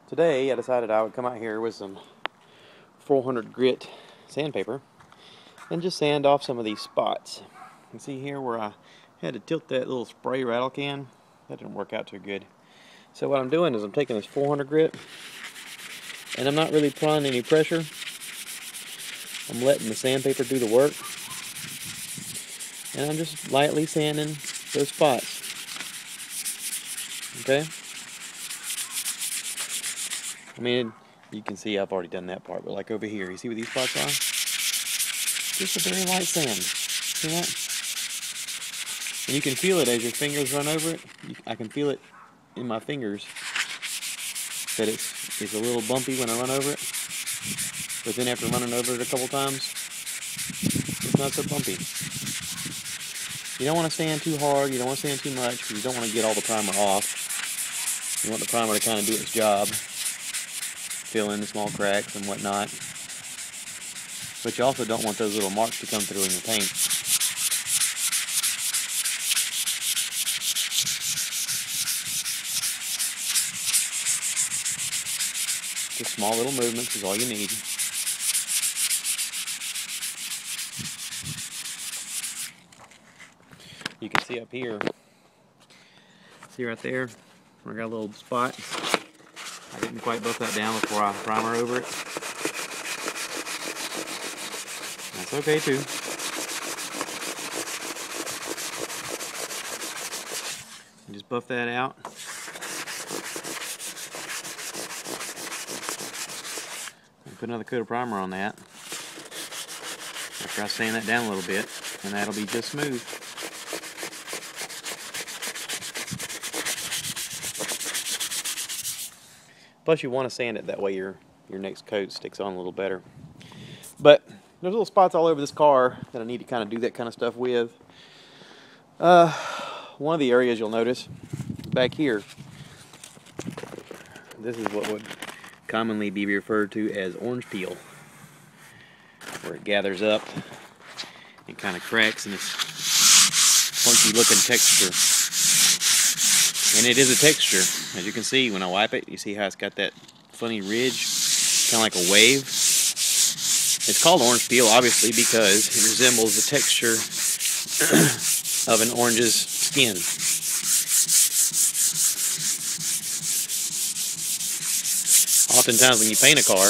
Today I decided I would come out here with some 400 grit sandpaper and just sand off some of these spots. You can see here where I had to tilt that little spray rattle can. That didn't work out too good. So what I'm doing is I'm taking this 400 grit and I'm not really applying any pressure. I'm letting the sandpaper do the work. And I'm just lightly sanding those spots. Okay? I mean, you can see I've already done that part, but like over here, you see what these spots are? Just a very light sand. See that? And you can feel it as your fingers run over it. I can feel it in my fingers that it's a little bumpy when I run over it. But then after running over it a couple times, it's not so bumpy. You don't want to sand too hard, you don't want to sand too much, because you don't want to get all the primer off. You want the primer to kind of do its job, fill in the small cracks and whatnot. But you also don't want those little marks to come through in your paint. Just small little movements is all you need. You can see up here, see right there, where I got a little spot. I didn't quite buff that down before I primer over it. That's okay too. And just buff that out. And put another coat of primer on that. After I sand that down a little bit, and that'll be just smooth. Plus you want to sand it, that way your next coat sticks on a little better. But there's little spots all over this car that I need to kind of do that kind of stuff with. One of the areas you'll notice back here, this is what would commonly be referred to as orange peel, where it gathers up and kind of cracks in this funky looking texture. And it is a texture. As you can see, when I wipe it, you see how it's got that funny ridge, kind of like a wave. It's called orange peel, obviously, because it resembles the texture of an orange's skin. Oftentimes when you paint a car,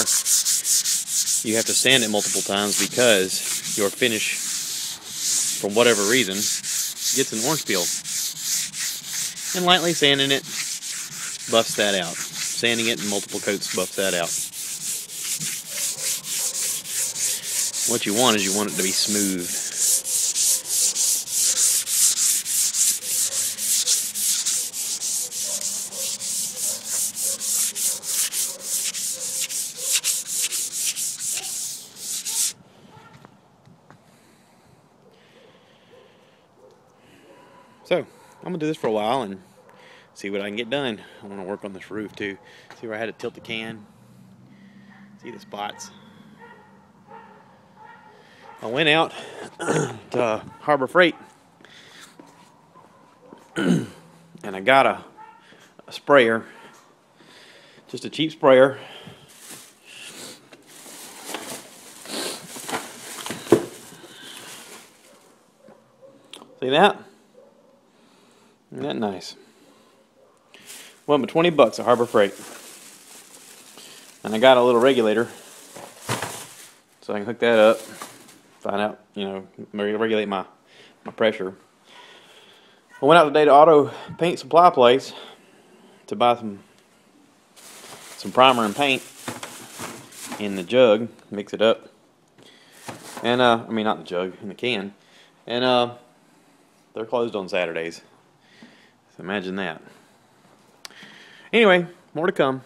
you have to sand it multiple times because your finish, for whatever reason, gets an orange peel. And lightly sanding it buffs that out. Sanding it in multiple coats buffs that out. What you want is you want it to be smooth. So, I'm going to do this for a while and see what I can get done. I want to work on this roof too. See where I had to tilt the can. See the spots. I went out to Harbor Freight and I got a sprayer. Just a cheap sprayer. See that? Isn't that nice? Well, but $20 at Harbor Freight. And I got a little regulator so I can hook that up, find out, regulate my pressure. I went out today to Auto Paint Supply Place to buy some primer and paint in the jug, mix it up. And I mean, not the jug, in the can. And they're closed on Saturdays. So imagine that. Anyway, more to come.